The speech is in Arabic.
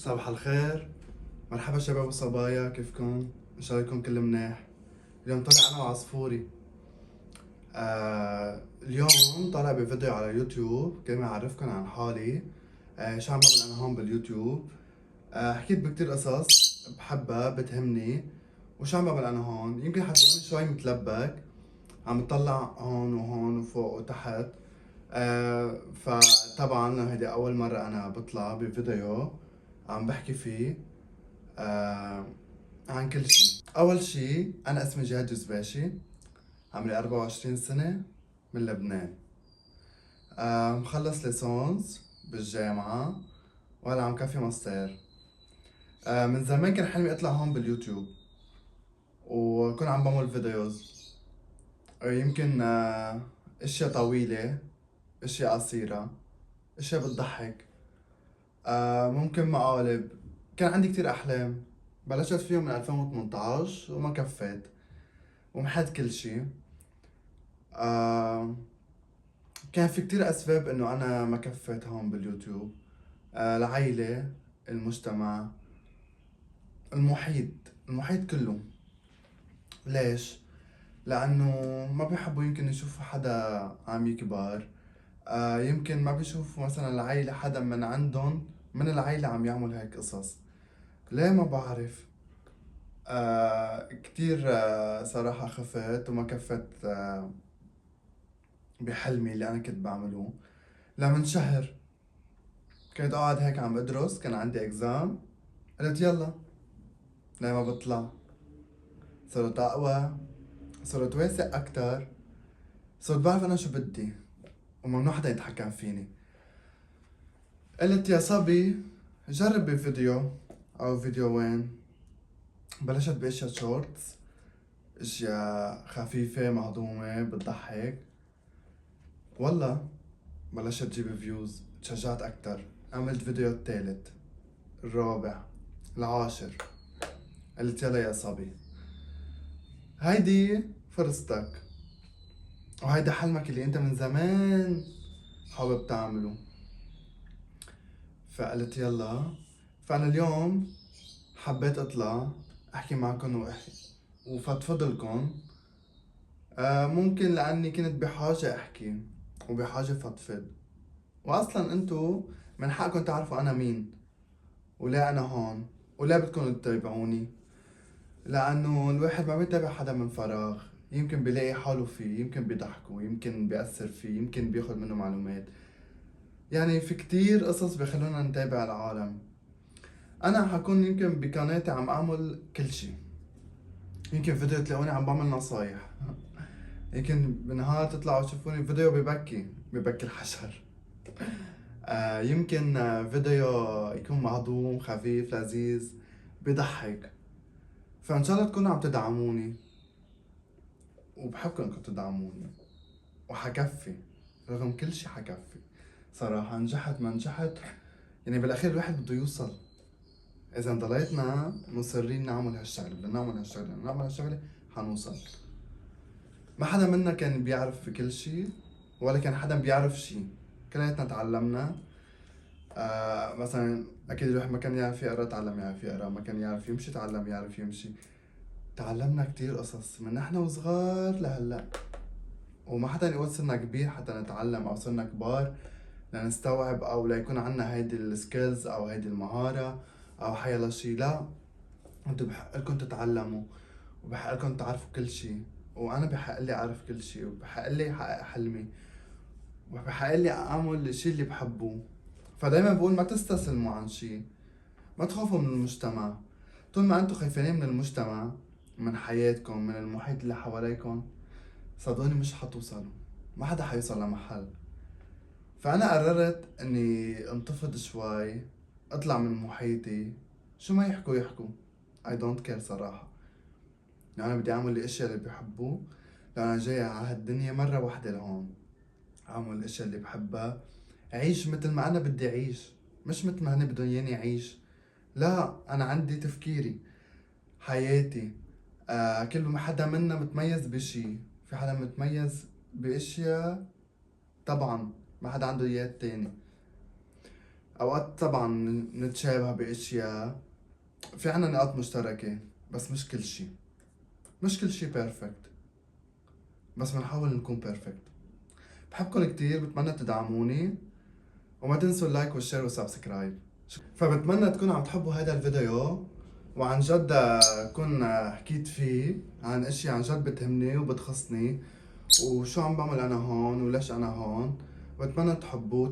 صباح الخير، مرحبا شباب وصبايا، كيفكم؟ ان شاء الله يكون كل منيح. اليوم طالع انا وعصفوري. اليوم طالع بفيديو على يوتيوب كرمال اعرفكم عن حالي. شو عم بعمل انا هون باليوتيوب. حكيت بكتير قصص بحبها بتهمني. وشو عم بعمل انا هون؟ يمكن حتلاقوني شوي متلبك، عم بطلع هون وهون وفوق وتحت. فطبعا هيدي اول مرة انا بطلع بفيديو عم بحكي فيه آه عن كل شيء. أول شيء أنا اسمي جهاد جزباشي، عمري 24 سنة، من لبنان. مخلص ليسونس بالجامعة وهلا عم كفي ماستر. من زمان كان حلمي أطلع هون باليوتيوب وكون عم بعمل فيديوز. يمكن أشياء طويلة، أشياء قصيرة، أشياء بتضحك، ممكن مقالب. كان عندي كتير أحلام، بلشت فيهم من 2018 وما كفيت ومحد كل شي. آه كان في كتير أسباب إنه أنا ما كفيت هون باليوتيوب. العيلة، المجتمع، المحيط، المحيط كله. ليش؟ لأنه ما بيحبوا يمكن يشوفوا حدا عم يكبر. يمكن ما بيشوفوا مثلا العيلة حدا من عندهم من العيلة عم يعمل هيك قصص. ليه ما بعرف. كتير صراحة خفت وما كفت بحلمي اللي أنا كنت بعمله. لمن شهر كنت قاعد هيك عم بدرس، كان عندي اكزام، قلت يلا ليه ما بطلع. صرت اقوى، صرت واثق اكتر، صرت بعرف انا شو بدي وممنوع حدا يتحكم فيني. قلت يا صبي جرب بفيديو او فيديوين. بلشت باشياء شورتس، اشياء خفيفة مهضومة بتضحك. والله بلشت تجيب فيوز، تشجعت اكتر. عملت فيديو الثالث، الرابع، العاشر. قلت يلا يا صبي، هيدي فرصتك وهيدا حلمك اللي انت من زمان حابب تعمله. فقلت يلا. فانا اليوم حبيت اطلع احكي معكم وفضفض لكم. ممكن لاني كنت بحاجة احكي وبحاجة فضفض. واصلا انتو من حقكم تعرفوا انا مين وليه انا هون وليه بدكم تتابعوني. لانه الواحد ما بيتابع حدا من فراغ، يمكن بيلاقي حاله فيه، يمكن بيضحكه، يمكن بيأثر فيه، يمكن بياخد منه معلومات. يعني في كتير قصص بيخلونا نتابع العالم. انا حكون يمكن بقناتي عم اعمل كل شي. يمكن فيديو تلاقوني عم بعمل نصايح، يمكن بنهار تطلعوا تشوفوني فيديو ببكي الحشر. يمكن فيديو يكون مهضوم خفيف لذيذ بضحك. فان شاء الله تكونوا عم تدعموني وبحبكم انكم تدعموني. وحكفي، رغم كل شي حكفي. صراحة نجحت ما نجحت، يعني بالاخير الواحد بده يوصل. اذا ضليتنا مصرين نعمل هالشغله، بدنا نعمل هالشغله، بدنا نعمل هالشغله، حنوصل. ما حدا منا كان بيعرف في كل شيء ولا كان حدا بيعرف شيء. كلياتنا تعلمنا. مثلا اكيد الواحد ما كان يعرف يقرا تعلم يعرف يقرا، ما كان يعرف يمشي تعلم يعرف يمشي. تعلمنا كتير قصص من نحن وصغار لهلا. وما حدا يقول صرنا كبير حتى نتعلم او صرنا كبار لنستوعب او ليكون عنا هيدي السكيلز او هيدي المهارة او حيلا شي. لا، انتوا بحق لكم تتعلموا وبحق لكم تعرفوا كل شيء. وانا بحق لي اعرف كل شيء وبحق لي احقق حلمي وبحق لي اعمل الشيء اللي بحبه. فدايما بقول ما تستسلموا عن شيء، ما تخافوا من المجتمع. طول ما انتوا خايفين من المجتمع، من حياتكم، من المحيط اللي حواليكم، صدقوني مش حتوصلوا. ما حدا حيوصل لمحل. فانا قررت اني انتفض شوي، اطلع من محيطي. شو ما يحكوا يحكوا، I don't care صراحة. يعني أنا بدي أعمل الأشياء اللي بحبه، لأن أنا جاي على هالدنيا مرة واحدة لهون. أعمل الأشياء اللي بحبها، أعيش مثل ما أنا بدي أعيش، مش مثل ما هني بدهم ياني أعيش. لا، أنا عندي تفكيري، حياتي. كل ما حدا منا متميز بشي، في حدا متميز بأشياء طبعا ما حدا عنده إياه التاني. اوقات طبعا نتشابه باشياء، في عنا نقاط مشتركة، بس مش كل شي بيرفكت، بس بنحاول نكون بيرفكت. بحبكن كتير، بتمنى تدعموني، وما تنسوا اللايك والشير والسبسكرايب. فبتمنى تكونوا عم تحبوا هذا الفيديو، وعن جد كون حكيت فيه عن اشياء عن جد بتهمني وبتخصني، وشو عم بعمل انا هون وليش انا هون. بتمنى تحبوه